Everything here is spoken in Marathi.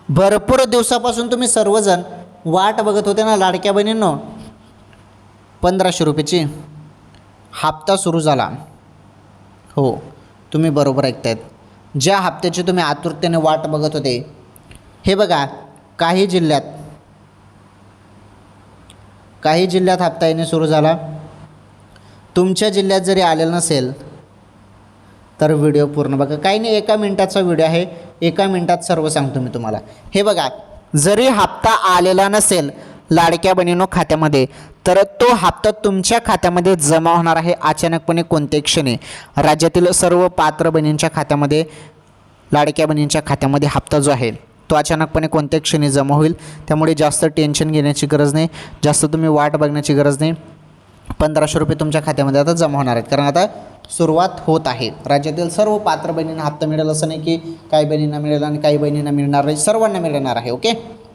भरपूर दिवसापासून तुम्ही सर्वजण वाट बघत होते ना लाडक्या बहिणींनो, 1500 रुपयाची हप्ता सुरू झाला. हो, तुम्ही बरोबर ऐकतायत. ज्या हप्त्याची तुम्ही आतुरतेने वाट बघत होते, हे बघा, काही जिल्ह्यात हप्ता येणे सुरू झाला. तुमच्या जिल्ह्यात जरी आलेला नसेल तर व्हिडिओ पूर्ण बघा. काही नाही, 1 मिनिटाचा व्हिडिओ आहे, 1 मिनिटात सर्व सांगतो मी तुम्हाला. हे बघा, जरी हप्ता आलेला नसेल लाडक्या बहिणींनो खात्यामध्ये, तर तो हप्ता तुमच्या खात्यामध्ये जमा होणार आहे अचानकपणे कोणत्याही क्षणी. राज्यातील सर्व पात्र बहिणींच्या खात्यामध्ये, लाडक्या बहिणींच्या खात्यामध्ये हप्ता जो आहे तो अचानकपणे कोणत्याही क्षणी जमा होईल. त्यामुळे जास्त टेन्शन घेण्याची गरज नाही, जास्त तुम्ही वाट बघण्याची गरज नाही. 1500 रुपये तुमच्या खात्यामध्ये आता जमा होणार आहेत, कारण आता सुरुवात होत आहे. राज्यातील सर्व पात्र बहिणींना हप्ता मिळेल असं नाही की काही बहिणींना मिळेल आणि काही बहिणींना मिळणार नाही, सर्वांना मिळणार आहे. ओके.